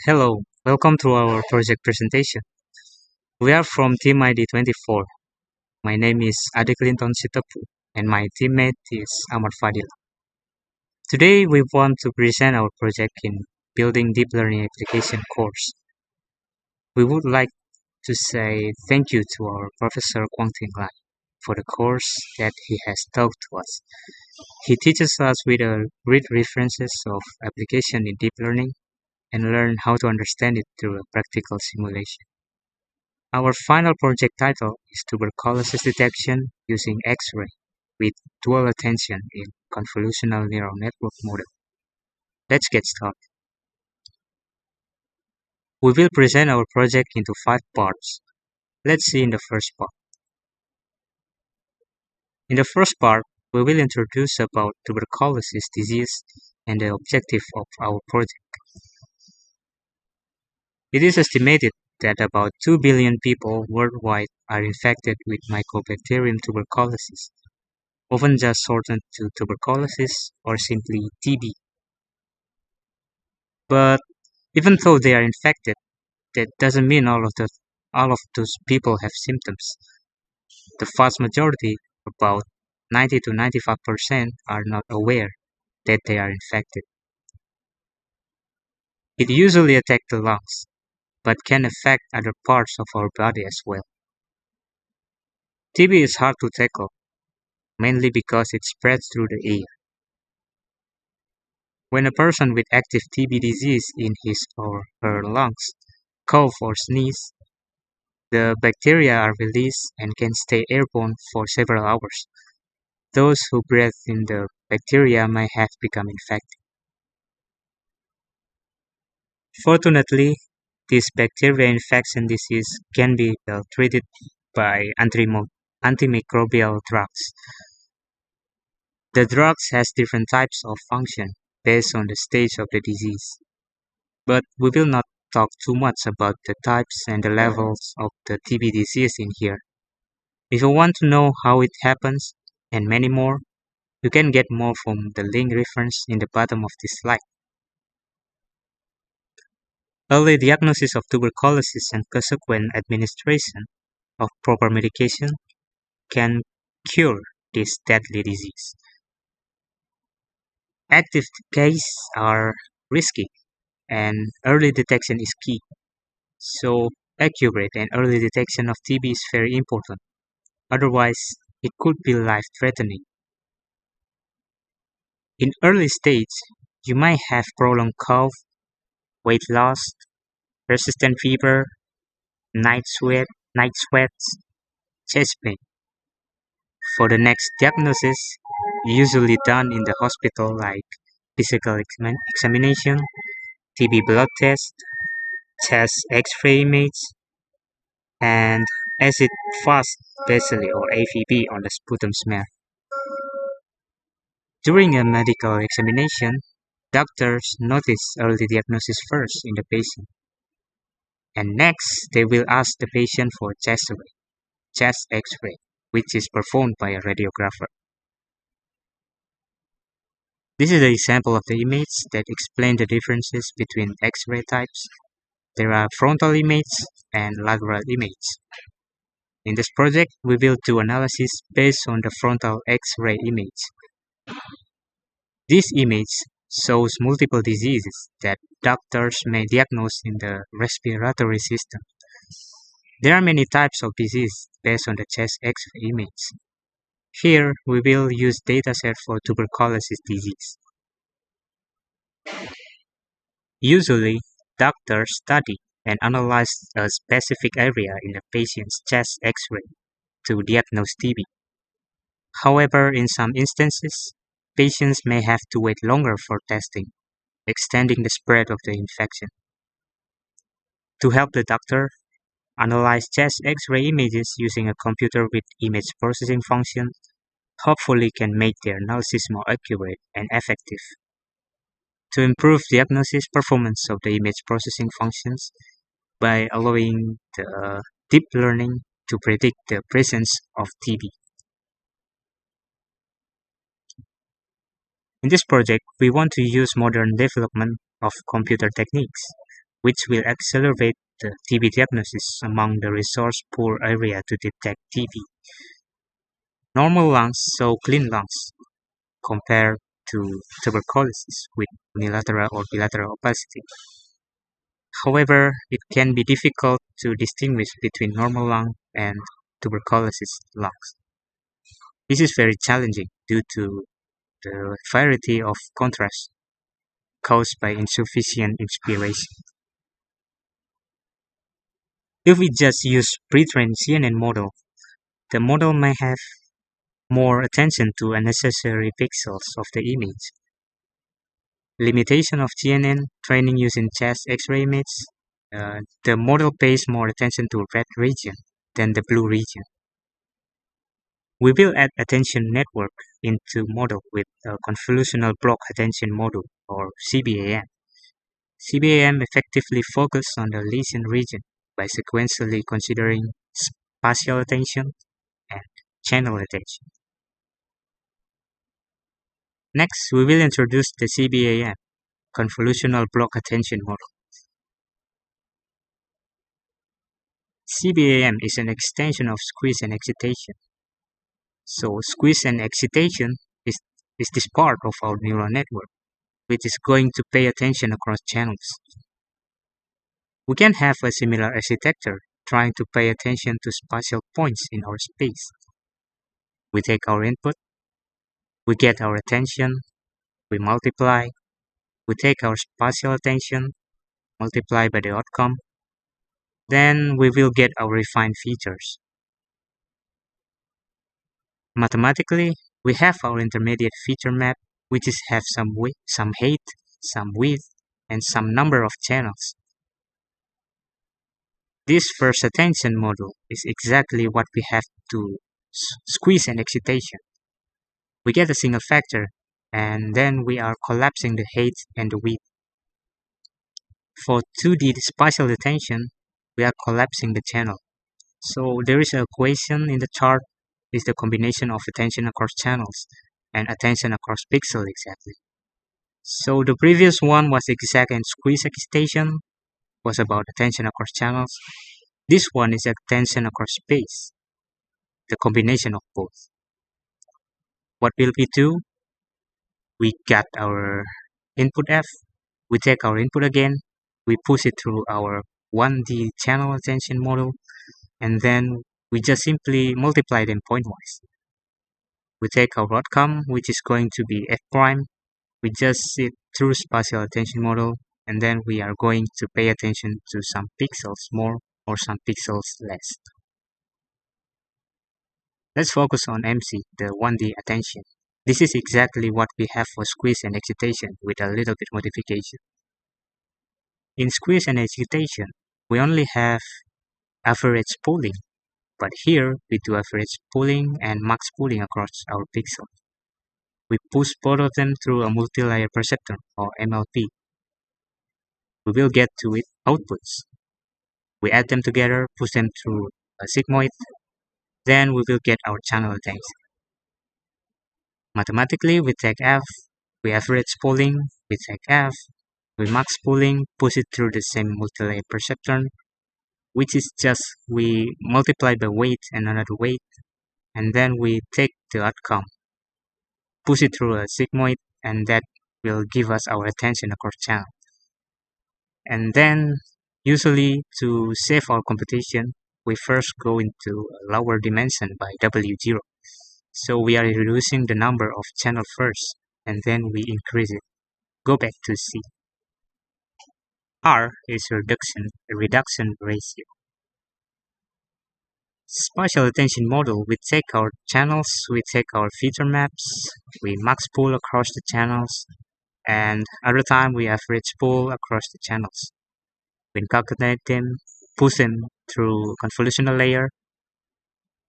Hello, welcome to our project presentation. We are from Team ID 24. My name is Ade Clinton Sitapu and my teammate is Ahmad Fadil. Today we want to present our project in Building Deep Learning Application course. We would like to say thank you to our Professor Quang Ting Lai for the course that he has taught to us. He teaches us with great references of application in deep learning and learn how to understand it through a practical simulation. Our final project title is Tuberculosis Detection using X-ray with dual attention in convolutional neural network model. Let's get started. We will present our project into 5 parts. Let's see in the first part. In the first part, we will introduce about tuberculosis disease and the objective of our project. It is estimated that about 2 billion people worldwide are infected with Mycobacterium tuberculosis, often just shortened to tuberculosis or simply TB. But even though they are infected, that doesn't mean all of those people have symptoms. The vast majority, about 90 to 95%, are not aware that they are infected. It usually attacks the lungs, but can affect other parts of our body as well. TB is hard to tackle, mainly because it spreads through the air. When a person with active TB disease in his or her lungs cough or sneeze, the bacteria are released and can stay airborne for several hours. Those who breathe in the bacteria may have become infected. Fortunately, this bacteria infection disease can be well treated by antimicrobial drugs. The drugs has different types of function based on the stage of the disease. But we will not talk too much about the types and the levels of the TB disease in here. If you want to know how it happens and many more, you can get more from the link reference in the bottom of this slide. Early diagnosis of tuberculosis and consequent administration of proper medication can cure this deadly disease. Active cases are risky and early detection is key. So accurate and early detection of TB is very important. Otherwise, it could be life-threatening. In early stage, you might have prolonged cough, weight loss, persistent fever, night sweats, chest pain. For the next diagnosis, usually done in the hospital like physical examination, TB blood test, chest X-ray image, and acid fast basally or AVB on the sputum smear. During a medical examination, doctors notice early diagnosis first in the patient. And next, they will ask the patient for chest X-ray, which is performed by a radiographer. This is an example of the image that explains the differences between X-ray types. There are frontal image and lateral image. In this project, we will do analysis based on the frontal X-ray image. This image shows multiple diseases that doctors may diagnose in the respiratory system. There are many types of disease based on the chest X-ray image. Here, we will use dataset for tuberculosis disease. Usually, doctors study and analyze a specific area in a patient's chest X-ray to diagnose TB. However, in some instances, patients may have to wait longer for testing, extending the spread of the infection. To help the doctor analyze chest X-ray images using a computer with image processing function, hopefully can make the analysis more accurate and effective. To improve diagnosis performance of the image processing functions by allowing the deep learning to predict the presence of TB. In this project, we want to use modern development of computer techniques which will accelerate the TB diagnosis among the resource-poor area to detect TB. Normal lungs show clean lungs compared to tuberculosis with unilateral or bilateral opacity. However, it can be difficult to distinguish between normal lung and tuberculosis lungs. This is very challenging due to the variety of contrast caused by insufficient inspiration. If we just use pre-trained CNN model, the model may have more attention to unnecessary pixels of the image. Limitation of CNN training using chest X-ray image. The model pays more attention to red region than the blue region. We will add attention network into model with a convolutional block attention model or CBAM. CBAM effectively focuses on the lesion region by sequentially considering spatial attention and channel attention. Next, we will introduce the CBAM, convolutional block attention model. CBAM is an extension of squeeze and excitation. So squeeze and excitation is this part of our neural network, which is going to pay attention across channels. We can have a similar architecture trying to pay attention to spatial points in our space. We take our input, we get our attention, we multiply, we take our spatial attention, multiply by the outcome, then we will get our refined features. Mathematically, we have our intermediate feature map, which is have some height, some width, and some number of channels. This first attention model is exactly what we have to squeeze and excitation. We get a single factor, and then we are collapsing the height and the width. For 2D spatial attention, we are collapsing the channel. So there is an equation in the chart is the combination of attention across channels and attention across pixels exactly. So the previous one was exact and squeeze excitation, was about attention across channels. This one is attention across space, the combination of both. What will we do? We got our input F, we take our input again, we push it through our 1D channel attention model, and then we just simply multiply them pointwise. We take our outcome, which is going to be F prime, we just sit through spatial attention model, and then we are going to pay attention to some pixels more or some pixels less. Let's focus on MC, the 1D attention. This is exactly what we have for squeeze and excitation with a little bit modification. In squeeze and excitation, we only have average pooling, but here we do average pooling and max pooling across our pixel. We push both of them through a multi-layer perceptron or MLP. We will get to it outputs. We add them together, push them through a sigmoid, then we will get our channel attention. Mathematically, we take F, we average pooling, we take F, we max pooling, push it through the same multi-layer perceptron, which is just we multiply by weight and another weight, and then we take the outcome, push it through a sigmoid, and that will give us our attention across channel. And then, usually to save our computation, we first go into a lower dimension by W0. So we are reducing the number of channel first, and then we increase it. Go back to C. R is reduction ratio. Spatial attention model, we take our channels, we take our feature maps, we max pool across the channels, and other time we average pool across the channels. We calculate them, push them through convolutional layer,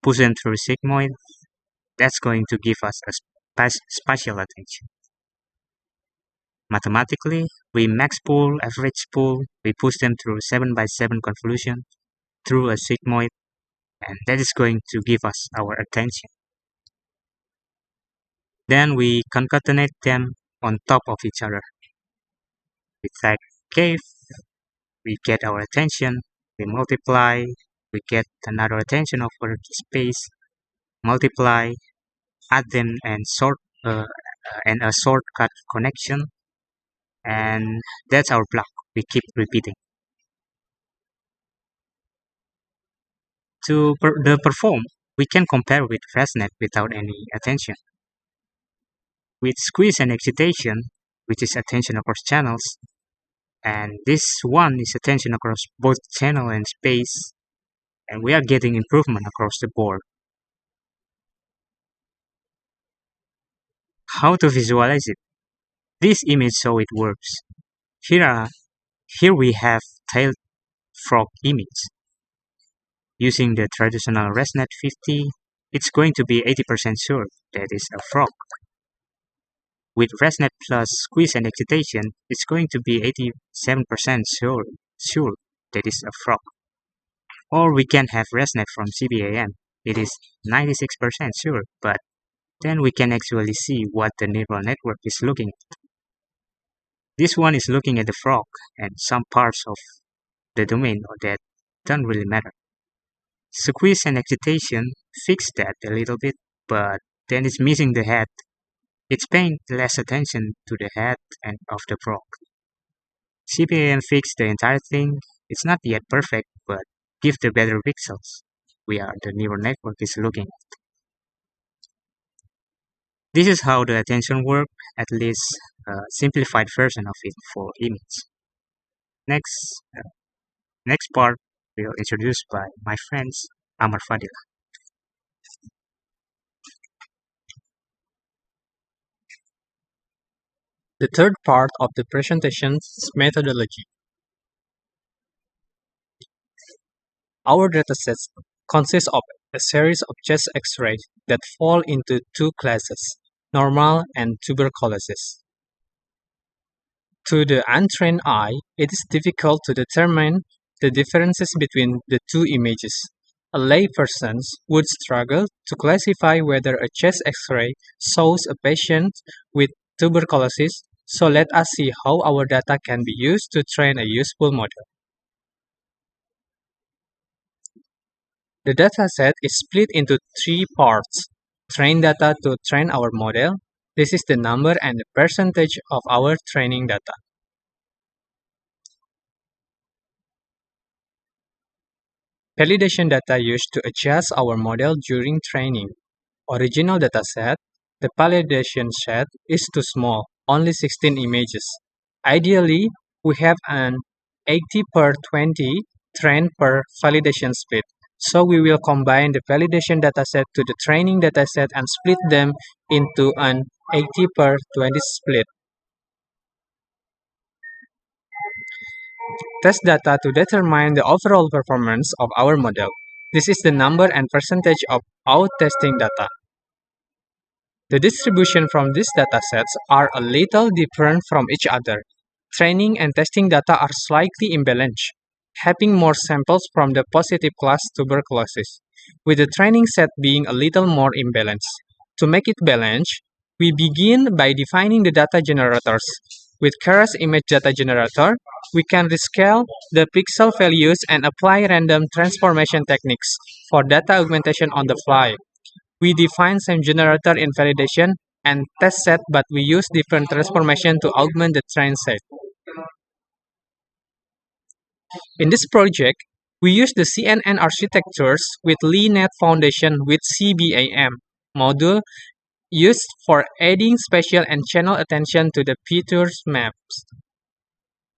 push them through sigmoid. That's going to give us a spatial attention. Mathematically, we max pool, average pool, we push them through 7x7 convolution through a sigmoid, and that is going to give us our attention. Then we concatenate them on top of each other. We take K, we get our attention, we multiply, we get another attention over the space, multiply, add them and a shortcut connection, and that's our block. We keep repeating. The perform, we can compare with ResNet without any attention. With squeeze and excitation, which is attention across channels, and this one is attention across both channel and space, and we are getting improvement across the board. How to visualize it? This image show it works. Here we have tailed frog image. Using the traditional ResNet 50, it's going to be 80% sure that is a frog. With ResNet plus squeeze and excitation, it's going to be 87% sure that is a frog. Or we can have ResNet from CBAM. It is 96% sure, but then we can actually see what the neural network is looking at. This one is looking at the frog and some parts of the domain that don't really matter. Squeeze and excitation fix that a little bit, but then it's missing the head. It's paying less attention to the head and of the frog. CPAM fixed the entire thing. It's not yet perfect, but give the better pixels the neural network is looking at. This is how the attention works, at least a simplified version of it for image. Next part will introduced by my friends Amar Fadila. The third part of the presentation is methodology. Our datasets consist of a series of chest X-rays that fall into two classes, normal and tuberculosis. To the untrained eye, it is difficult to determine the differences between the two images. A layperson would struggle to classify whether a chest X-ray shows a patient with tuberculosis, so let us see how our data can be used to train a useful model. The dataset is split into three parts. Train data to train our model. This is the number and the percentage of our training data. Validation data used to adjust our model during training. Original dataset. The validation set is too small, only 16 images. Ideally, we have an 80 per 20 train per validation split. So we will combine the validation dataset to the training dataset and split them into an 80 per 20 split. Test data to determine the overall performance of our model. This is the number and percentage of our testing data. The distribution from these datasets are a little different from each other. Training and testing data are slightly imbalanced, having more samples from the positive class tuberculosis, with the training set being a little more imbalanced. To make it balanced, we begin by defining the data generators. With Keras image data generator, we can rescale the pixel values and apply random transformation techniques for data augmentation on the fly. We define same generator in validation and test set, but we use different transformation to augment the train set. In this project, we use the CNN architectures with LeNet Foundation with CBAM module used for adding spatial and channel attention to the features maps.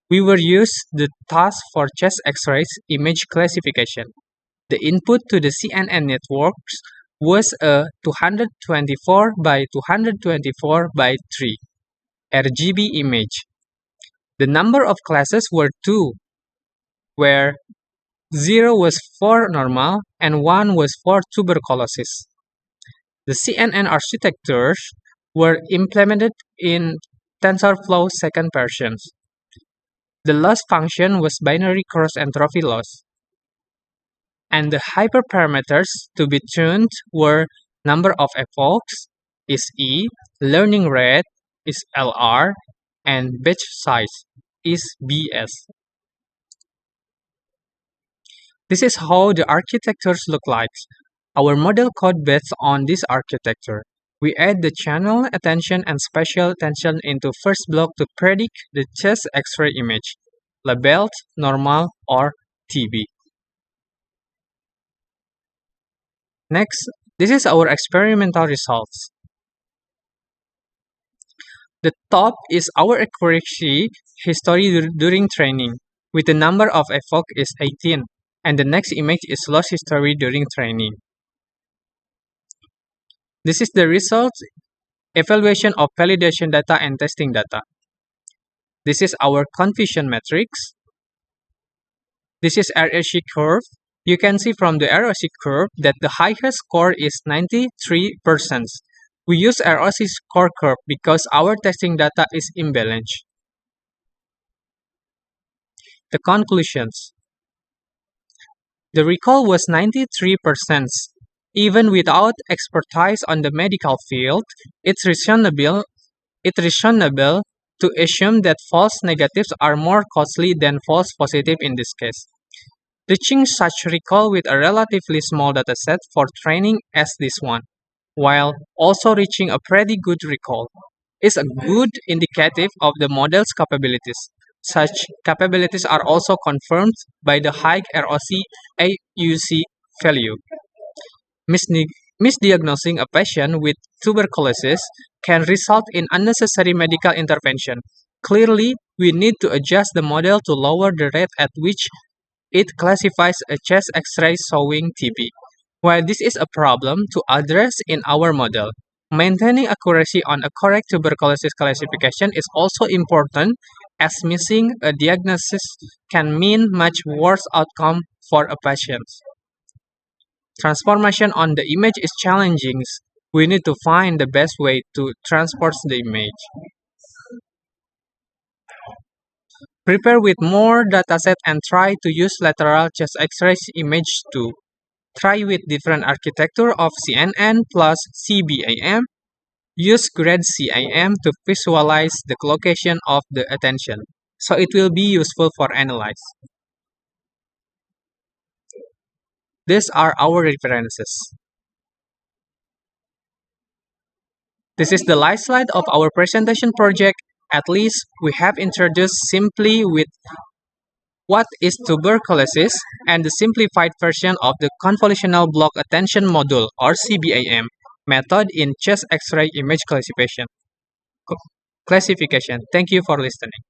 We will use the task for chest X-rays image classification. The input to the CNN networks was a 224 by 224 by 3 RGB image. The number of classes were 2, where 0 was for normal and 1 was for tuberculosis. The CNN architectures were implemented in TensorFlow second versions. The loss function was binary cross entropy loss. And the hyperparameters to be tuned were number of evokes is E, learning rate is LR, and batch size is BS. This is how the architectures look like. Our model code based on this architecture. We add the channel attention and spatial attention into first block to predict the chest X-ray image, labeled normal or TB. Next, this is our experimental results. The top is our accuracy history during training, with the number of evoked is 18, and the next image is loss history during training. This is the result evaluation of validation data and testing data. This is our confusion matrix. This is RSC curve. You can see from the RSC curve that the highest score is 93%. We use ROC score curve because our testing data is imbalanced. The conclusions. The recall was 93%. Even without expertise on the medical field, it's reasonable to assume that false negatives are more costly than false positive in this case. Reaching such recall with a relatively small dataset for training as this one, while also reaching a pretty good recall, is a good indicative of the model's capabilities. Such capabilities are also confirmed by the high ROC AUC value. Misdiagnosing a patient with tuberculosis can result in unnecessary medical intervention. Clearly, we need to adjust the model to lower the rate at which it classifies a chest X-ray showing TB. While this is a problem to address in our model, maintaining accuracy on a correct tuberculosis classification is also important, as missing a diagnosis can mean much worse outcome for a patient. Transformation on the image is challenging. We need to find the best way to transport the image. Prepare with more dataset and try to use lateral chest X-rays image too. Try with different architecture of CNN plus CBAM. Use grid CIM to visualize the location of the attention, so it will be useful for analyze. These are our references. This is the last slide of our presentation project. At least we have introduced simply with what is tuberculosis and the simplified version of the convolutional block attention module or CBAM method in chest X-ray image classification. Thank you for listening.